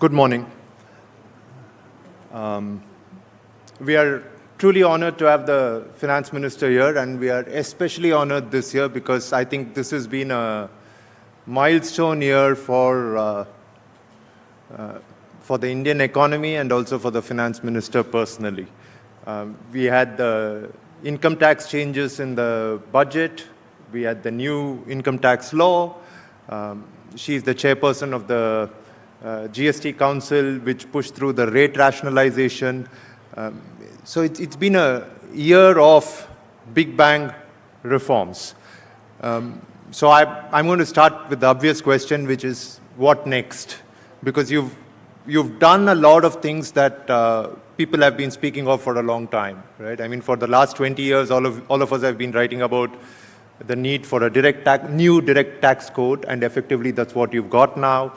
Good morning. We are truly honored to have the Finance Minister here, and we are especially honored this year because I think this has been a milestone year for the Indian economy and also for the Finance Minister personally. We had the income tax changes in the budget. We had the new income tax law. She's the chairperson of the GST Council, which pushed through the rate rationalisation. So it's been a year of big bang reforms. So I'm going to start with the obvious question, which is what next? Because you've done a lot of things that people have been speaking of for a long time, right? I mean, for the last 20 years, all of us have been writing about the need for a new direct tax code, and effectively that's what you've got now.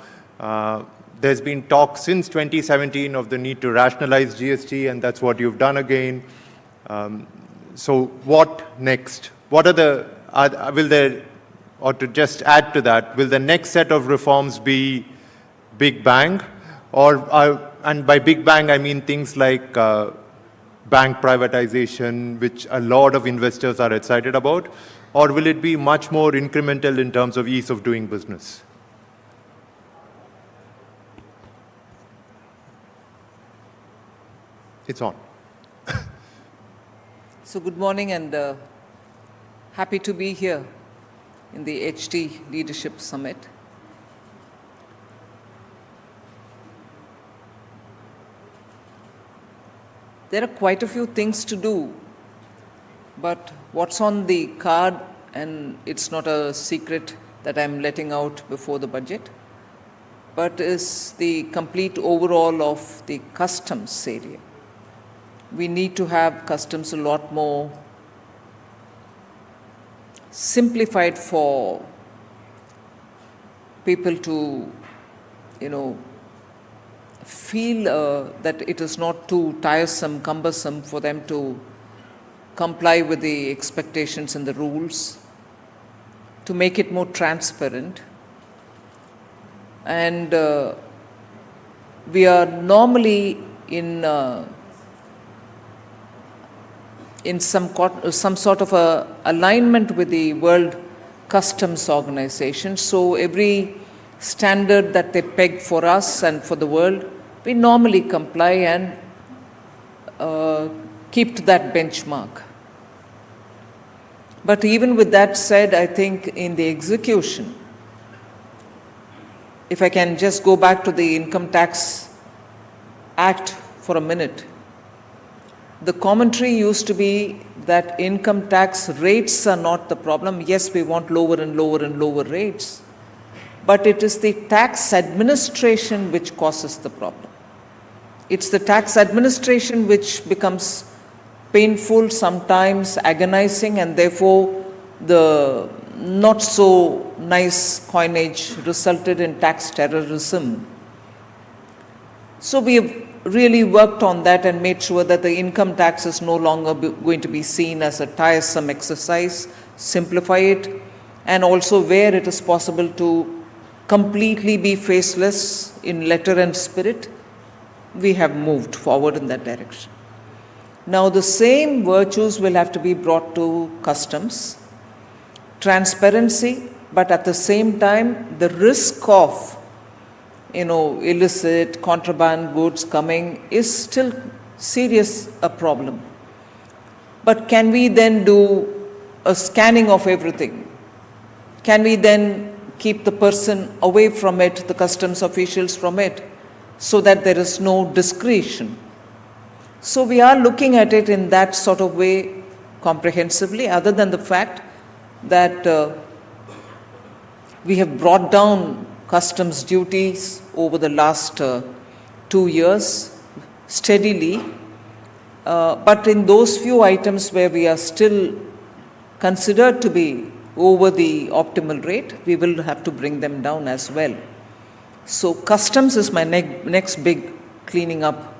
There's been talk since 2017 of the need to rationalize GST, and that's what you've done again. So what next? What are the, or to just add to that, will the next set of reforms be big bang? And by big bang, I mean things like bank privatization, which a lot of investors are excited about, or will it be much more incremental in terms of ease of doing business? It's on. So good morning, and happy to be here in the HT Leadership Summit. There are quite a few things to do, but what's on the card, and it's not a secret that I'm letting out before the budget, but is the complete overhaul of the customs area. We need to have customs a lot more simplified for people to, feel that it is not too tiresome, cumbersome for them to comply with the expectations and the rules, to make it more transparent. And we are normally in some sort of a alignment with the World Customs Organization. So every standard that they peg for us and for the world, we normally comply and keep to that benchmark. But even with that said, I think in the execution, if I can just go back to the Income Tax Act for a minute, the commentary used to be that income tax rates are not the problem. Yes, we want lower and lower and lower rates, but it is the tax administration which causes the problem. It's the tax administration which becomes painful, sometimes agonizing, and therefore the not so nice coinage resulted in tax terrorism. So we have really worked on that and made sure that the income tax is no longer going to be seen as a tiresome exercise, simplify it, and also where it is possible to completely be faceless in letter and spirit, we have moved forward in that direction. Now the same virtues will have to be brought to customs, transparency, but at the same time the risk of illicit contraband goods coming is still serious a problem. But can we then do a scanning of everything? Can we then keep the person away from it, the customs officials from it, so that there is no discretion? So we are looking at it in that sort of way comprehensively, other than the fact that we have brought down customs duties over the last 2 years steadily, but in those few items where we are still considered to be over the optimal rate, we will have to bring them down as well. So customs is my next big cleaning up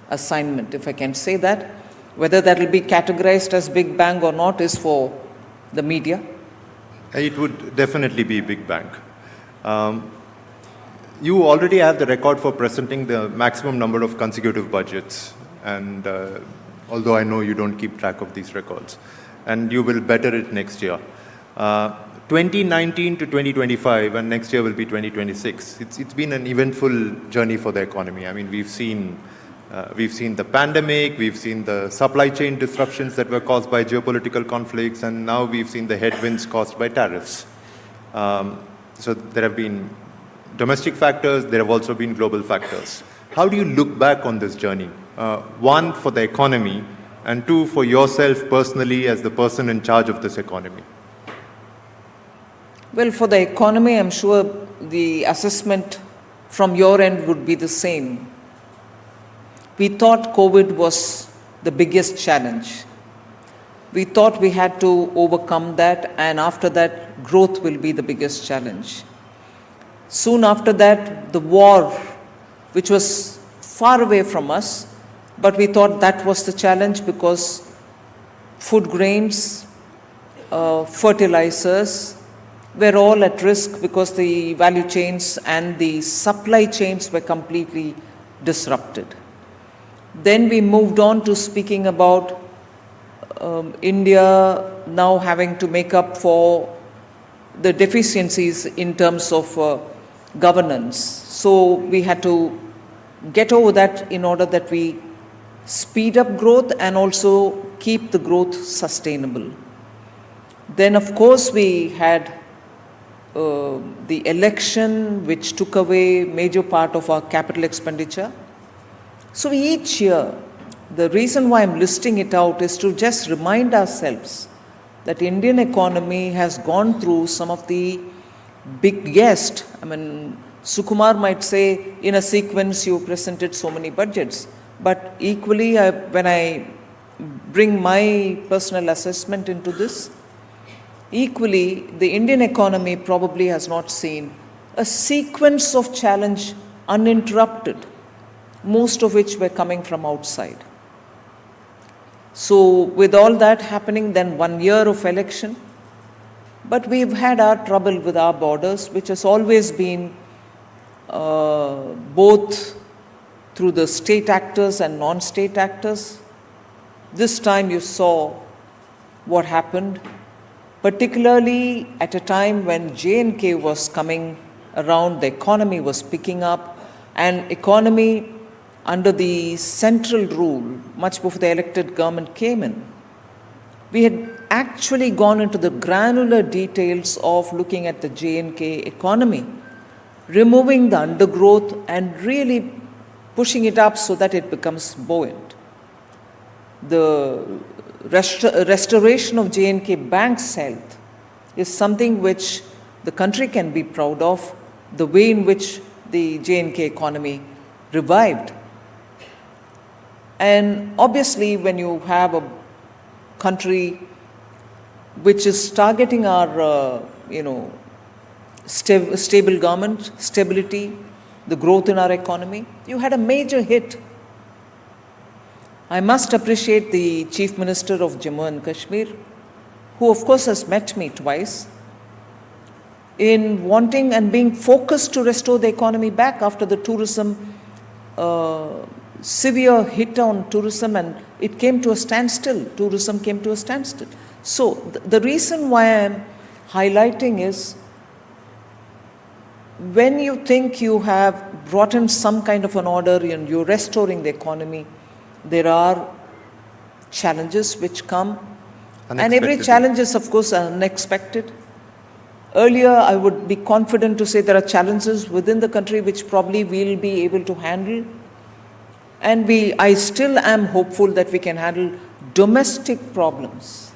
assignment, if I can say that. Whether that will be categorized as big bang or not is for the media. It would definitely be big bang. you already have the record for presenting the maximum number of consecutive budgets. And although I know you don't keep track of these records, and you will better it next year. 2019 to 2025, and next year will be 2026. It's been an eventful journey for the economy. I mean, we've seen the pandemic, we've seen the supply chain disruptions that were caused by geopolitical conflicts, and now we've seen the headwinds caused by tariffs. So there have been domestic factors, there have also been global factors. How do you look back on this journey? One, for the economy, and two, for yourself personally as the person in charge of this economy. Well, for the economy, I'm sure the assessment from your end would be the same. We thought COVID was the biggest challenge. We thought we had to overcome that, and after that, growth will be the biggest challenge. Soon after that, the war, which was far away from us, but we thought that was the challenge because food grains, fertilizers were all at risk because the value chains and the supply chains were completely disrupted. Then we moved on to speaking about India now having to make up for the deficiencies in terms of governance. So we had to get over that in order that we speed up growth and also keep the growth sustainable. Then, of course, we had the election, which took away major part of our capital expenditure. So each year, the reason why I'm listing it out is to just remind ourselves that Indian economy has gone through some of the biggest, I mean, Sukumar might say, in a sequence you presented so many budgets. But equally, when I bring my personal assessment into this, equally, the Indian economy probably has not seen a sequence of challenge uninterrupted, most of which were coming from outside. So with all that happening, then 1 year of election, but we've had our trouble with our borders, which has always been both through the state actors and non-state actors. This time you saw what happened, particularly at a time when J&K was coming around, the economy was picking up, and economy under the central rule, much before the elected government came in. We had actually gone into the granular details of looking at the J&K economy, removing the undergrowth and really pushing it up so that it becomes buoyant. The restoration of J&K Bank's health is something which the country can be proud of, the way in which the J&K economy revived. And obviously, when you have a country which is targeting our, stable government, stability, the growth in our economy, you had a major hit. I must appreciate the Chief Minister of Jammu and Kashmir, who of course has met me twice, in wanting and being focused to restore the economy back after the tourism, severe hit on tourism, and it came to a standstill. Tourism came to a standstill. So the reason why I'm highlighting is, when you think you have brought in some kind of an order and you're restoring the economy, there are challenges which come. And every challenge is, of course, unexpected. Earlier, I would be confident to say there are challenges within the country which probably we'll be able to handle. And I still am hopeful that we can handle domestic problems.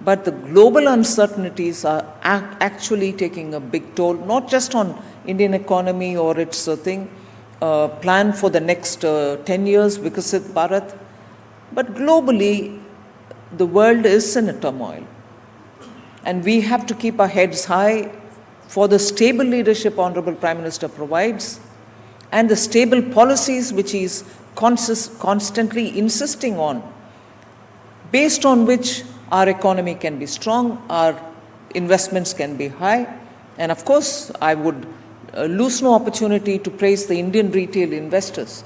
But the global uncertainties are actually taking a big toll, not just on Indian economy or its plan for the next 10 years, Vikasit Bharat, but globally, the world is in a turmoil. And we have to keep our heads high for the stable leadership Honorable Prime Minister provides, and the stable policies which he is constantly insisting on, based on which our economy can be strong, our investments can be high. And of course, I would lose no opportunity to praise the Indian retail investors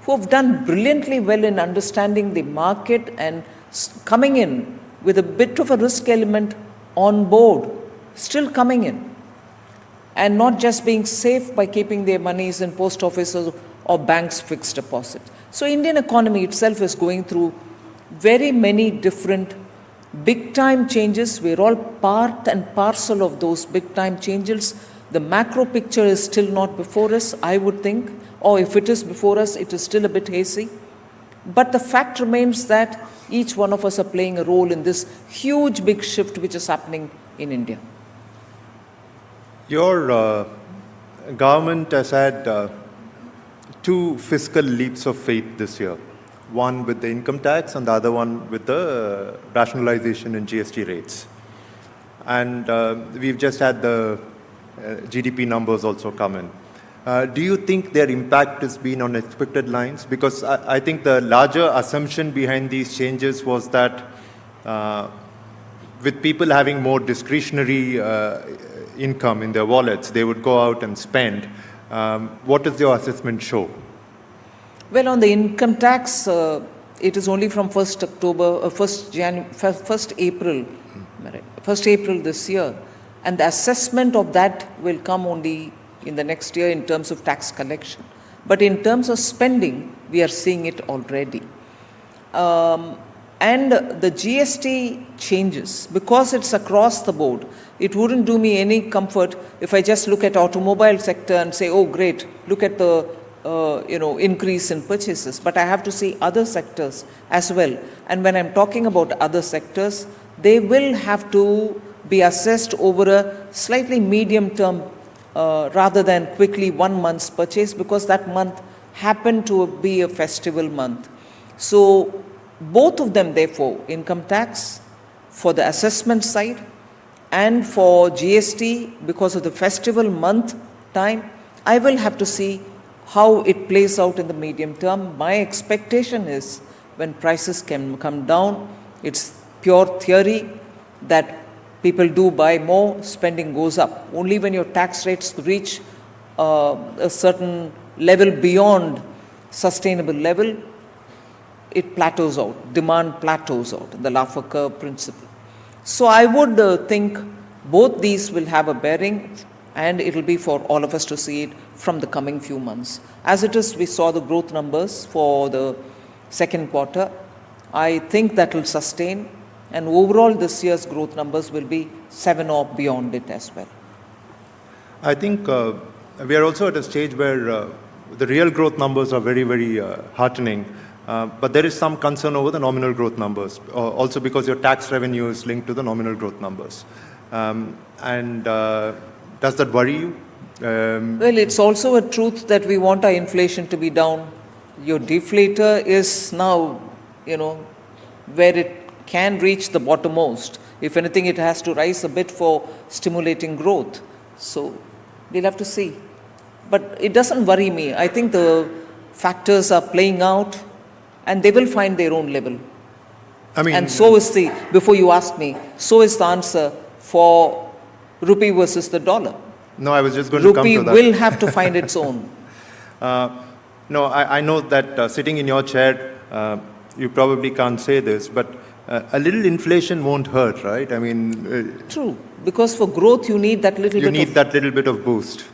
who have done brilliantly well in understanding the market and coming in with a bit of a risk element on board, still coming in, and not just being safe by keeping their monies in post offices or banks' fixed deposits. So Indian economy itself is going through very many different big-time changes. We're all part and parcel of those big-time changes. The macro picture is still not before us, I would think, or if it is before us, it is still a bit hazy. But the fact remains that each one of us are playing a role in this huge big shift which is happening in India. Your government has had two fiscal leaps of faith this year. One with the income tax and the other one with the rationalization in GST rates. And we've just had the GDP numbers also come in. Do you think their impact has been on expected lines? Because I think the larger assumption behind these changes was that with people having more discretionary income in their wallets, they would go out and spend. What does your assessment show? Well, on the income tax, it is only from 1st April this year. And the assessment of that will come only in the next year in terms of tax collection. But in terms of spending, we are seeing it already. And the GST changes, because it's across the board, it wouldn't do me any comfort if I just look at automobile sector and say, oh great, look at the increase in purchases. But I have to see other sectors as well. And when I'm talking about other sectors, they will have to be assessed over a slightly medium term rather than quickly 1 month's purchase, because that month happened to be a festival month. So both of them, therefore, income tax for the assessment side and for GST because of the festival month time, I will have to see how it plays out in the medium term. My expectation is when prices can come down, it's pure theory that people do buy more, spending goes up. Only when your tax rates reach a certain level beyond sustainable level, it plateaus out, demand plateaus out, the Laffer curve principle. So I would think both these will have a bearing, and it will be for all of us to see it from the coming few months. As it is, we saw the growth numbers for the second quarter. I think that will sustain, and overall this year's growth numbers will be 7 or beyond it as well. I think we are also at a stage where the real growth numbers are very, very heartening. But there is some concern over the nominal growth numbers, also because your tax revenue is linked to the nominal growth numbers. Does that worry you? Well, it's also a truth that we want our inflation to be down. Your deflator is now, where it can reach the bottommost. If anything, it has to rise a bit for stimulating growth. So we'll have to see. But it doesn't worry me. I think the factors are playing out, and they will find their own level. And so is before you ask me, so is the answer for rupee versus the dollar. No, I was just going to come to that. Rupee will have to find its own. No, I know that sitting in your chair, you probably can't say this, but a little inflation won't hurt, right? True, because for growth you need that little bit of boost.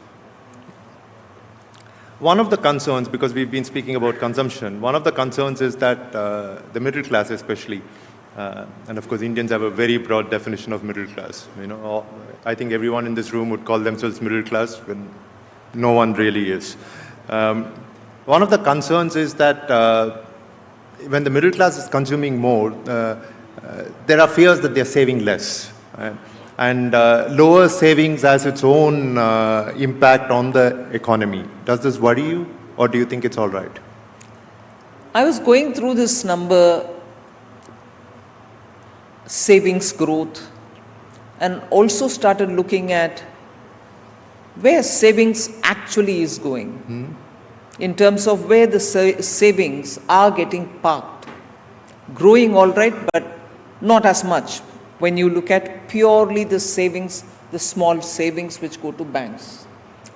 One of the concerns, because we've been speaking about consumption, one of the concerns is that the middle class especially, and of course Indians have a very broad definition of middle class. I think everyone in this room would call themselves middle class when no one really is. One of the concerns is that when the middle class is consuming more, there are fears that they're saving less. And lower savings has its own impact on the economy. Does this worry you, or do you think it's all right? I was going through this number, savings growth, and also started looking at where savings actually is going, in terms of where the savings are getting parked. Growing all right, but not as much. When you look at purely the savings, the small savings which go to banks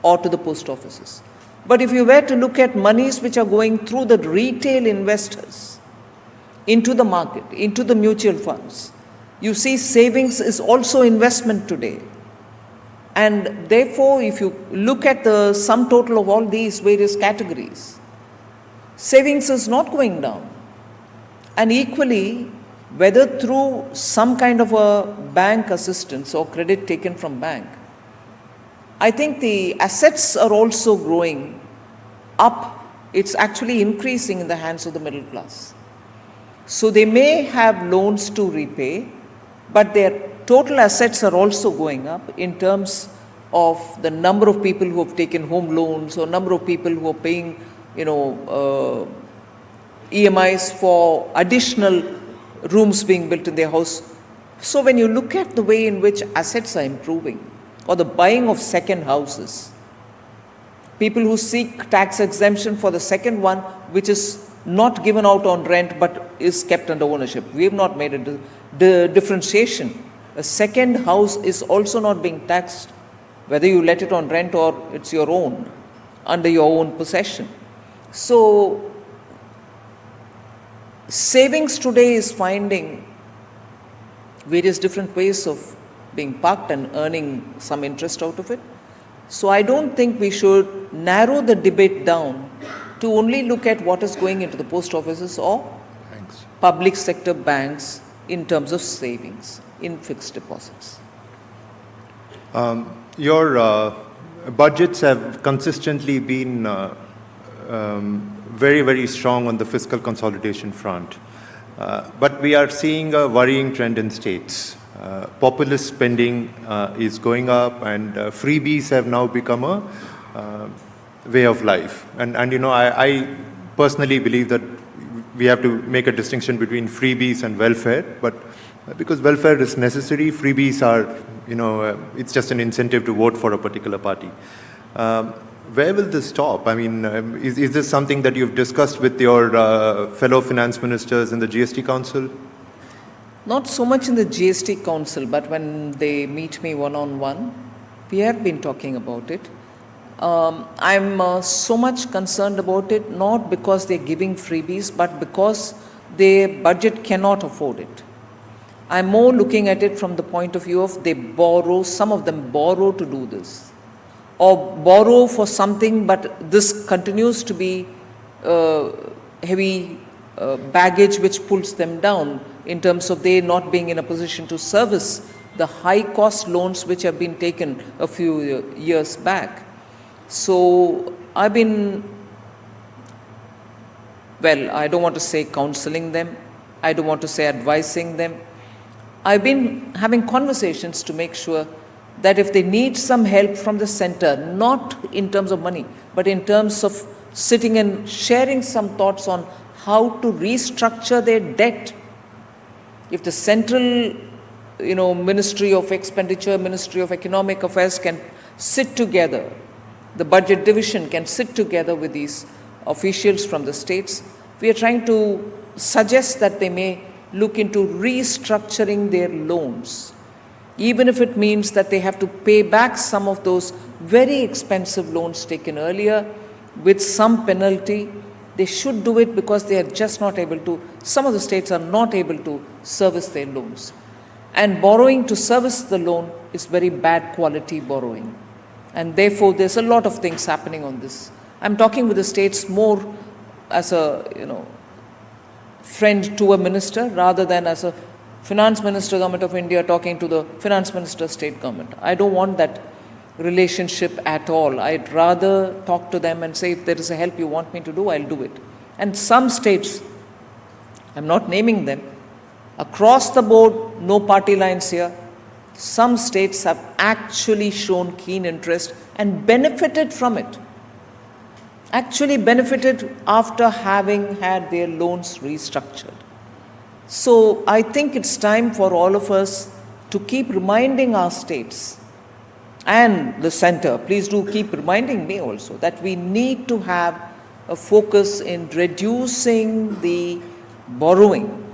or to the post offices. But if you were to look at monies which are going through the retail investors into the market, into the mutual funds, you see savings is also investment today. And therefore, if you look at the sum total of all these various categories, savings is not going down. And equally, whether through some kind of a bank assistance or credit taken from bank, I think the assets are also growing up. It's actually increasing in the hands of the middle class. So they may have loans to repay, but their total assets are also going up in terms of the number of people who have taken home loans or number of people who are paying, EMIs for additional rooms being built in their house. So when you look at the way in which assets are improving, or the buying of second houses, people who seek tax exemption for the second one, which is not given out on rent but is kept under ownership. We have not made a differentiation. A second house is also not being taxed, whether you let it on rent or it's your own, under your own possession. So savings today is finding various different ways of being parked and earning some interest out of it. So I don't think we should narrow the debate down to only look at what is going into the post offices or public sector banks in terms of savings in fixed deposits. Your budgets have consistently been very, very strong on the fiscal consolidation front. But we are seeing a worrying trend in states. Populist spending is going up, and freebies have now become a way of life. And I personally believe that we have to make a distinction between freebies and welfare, but because welfare is necessary, freebies are, it's just an incentive to vote for a particular party. Where will this stop? I mean, is this something that you've discussed with your fellow finance ministers in the GST Council? Not so much in the GST Council, but when they meet me one-on-one, we have been talking about it. I'm so much concerned about it, not because they're giving freebies, but because their budget cannot afford it. I'm more looking at it from the point of view of they borrow, some of them borrow to do this, or borrow for something, but this continues to be heavy baggage which pulls them down in terms of they not being in a position to service the high cost loans which have been taken a few years back. So I've been, I don't want to say counseling them, I don't want to say advising them. I've been having conversations to make sure that if they need some help from the center, not in terms of money, but in terms of sitting and sharing some thoughts on how to restructure their debt. If the central, Ministry of Expenditure, Ministry of Economic Affairs can sit together, the budget division can sit together with these officials from the states, we are trying to suggest that they may look into restructuring their loans, even if it means that they have to pay back some of those very expensive loans taken earlier with some penalty. They should do it because they are just not able to, some of the states are not able to service their loans. And borrowing to service the loan is very bad quality borrowing. And therefore, there's a lot of things happening on this. I'm talking with the states more as a, friend to a minister rather than as a finance minister, government of India, talking to the finance minister, state government. I don't want that relationship at all. I'd rather talk to them and say, if there is a help you want me to do, I'll do it. And some states, I'm not naming them, across the board, no party lines here, some states have actually shown keen interest and benefited from it. Actually benefited after having had their loans restructured. So I think it's time for all of us to keep reminding our states and the center, please do keep reminding me also, that we need to have a focus in reducing the borrowing.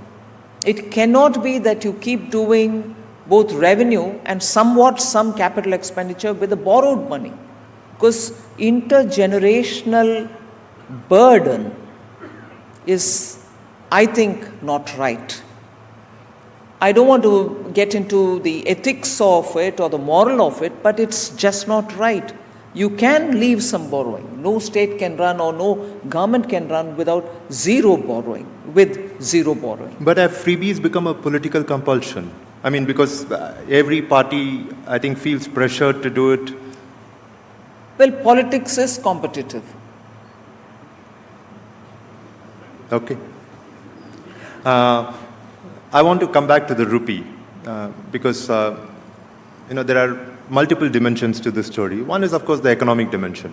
It cannot be that you keep doing both revenue and somewhat some capital expenditure with the borrowed money. because intergenerational burden is, I think, not right. I don't want to get into the ethics of it or the moral of it, but it's just not right. You can leave some borrowing. No state can run or no government can run without zero borrowing, with zero borrowing. But have freebies become a political compulsion? I mean, because every party, I think, feels pressured to do it. Well, politics is competitive. Okay. I want to come back to the rupee because, there are multiple dimensions to this story. One is, of course, the economic dimension,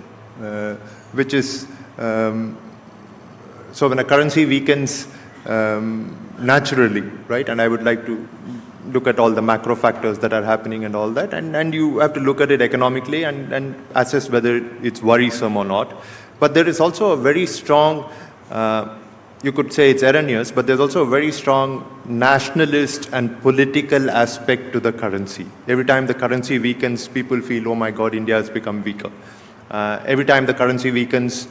which is, so when a currency weakens naturally, right, and I would like to look at all the macro factors that are happening and all that, and you have to look at it economically and assess whether it's worrisome or not. But there is also a very strong, you could say it's erroneous, but there's also a very strong nationalist and political aspect to the currency. Every time the currency weakens, people feel, oh my God, India has become weaker. Every time the currency weakens,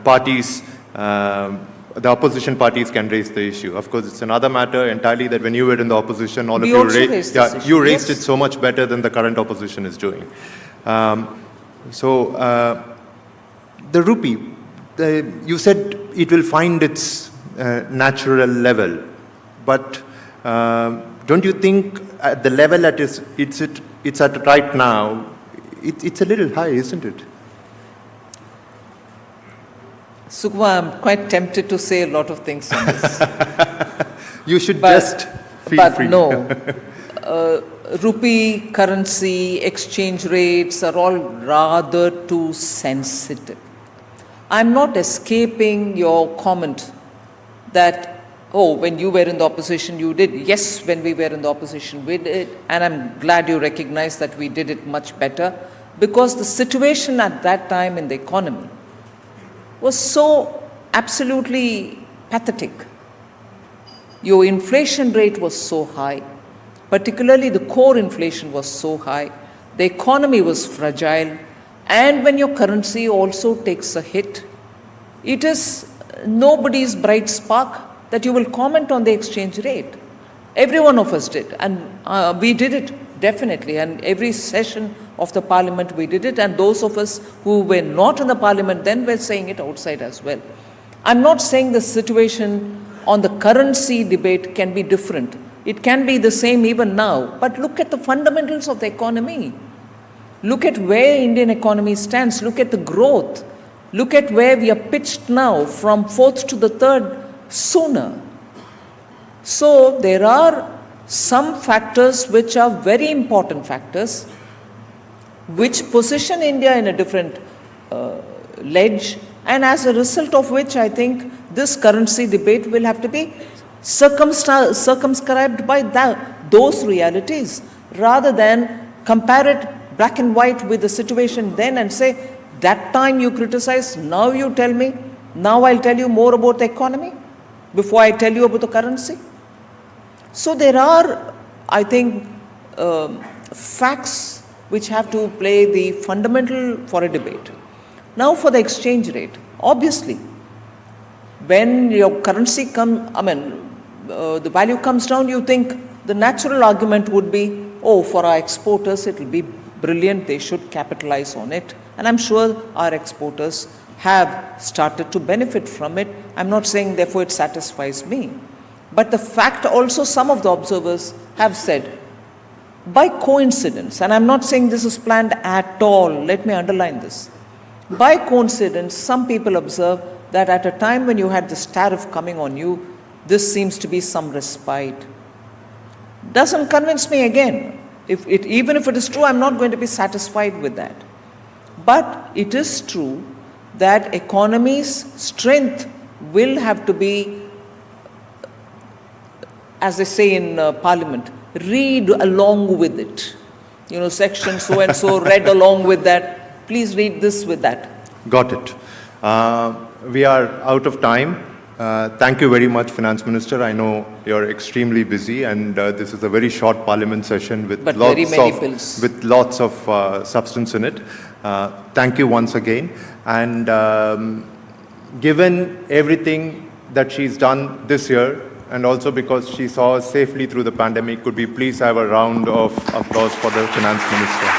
parties, the opposition parties can raise the issue. Of course, it's another matter entirely that when you were in the opposition, all of you raised it so much better than the current opposition is doing. The rupee, you said it will find its natural level, but don't you think at the level that it's at right now, it's a little high, isn't it? Sukma, I'm quite tempted to say a lot of things on this. You should just feel free. But no, rupee, currency, exchange rates are all rather too sensitive. I'm not escaping your comment that, oh, when you were in the opposition, you did. Yes, when we were in the opposition, we did. And I'm glad you recognize that we did it much better, because the situation at that time in the economy was so absolutely pathetic. Your inflation rate was so high, particularly the core inflation was so high, the economy was fragile, and when your currency also takes a hit, it is nobody's bright spark that you will comment on the exchange rate. Every one of us did, and we did it definitely, and every session of the parliament we did it, and those of us who were not in the parliament then were saying it outside as well. I'm not saying the situation on the currency debate can be different. It can be the same even now, but look at the fundamentals of the economy. Look at where Indian economy stands. Look at the growth. Look at where we are pitched now, from fourth to the third sooner. So there are some factors which are very important factors, which position India in a different ledge, and as a result of which I think this currency debate will have to be circumscribed by those realities, rather than compare it black and white with the situation then and say, that time you criticized, now you tell me, now I'll tell you more about the economy before I tell you about the currency. So there are, I think, facts which have to play the fundamental for a debate. Now for the exchange rate, obviously, when your currency the value comes down, you think the natural argument would be, oh, for our exporters it will be brilliant, they should capitalize on it. And I'm sure our exporters have started to benefit from it. I'm not saying therefore it satisfies me. But the fact also, some of the observers have said, by coincidence, and I'm not saying this is planned at all, let me underline this. By coincidence, some people observe that at a time when you had this tariff coming on you, this seems to be some respite. Doesn't convince me again. Even if it is true, I'm not going to be satisfied with that. But it is true that economy's strength will have to be, as they say in Parliament, read along with it. You know, section so and so read along with that. Please read this with that. Got it. We are out of time. Thank you very much, Finance Minister. I know you're extremely busy, and this is a very short Parliament session with lots of substance in it. Thank you once again. And given everything that she's done this year, and also because she saw us safely through the pandemic, could we please have a round of applause for the Finance Minister?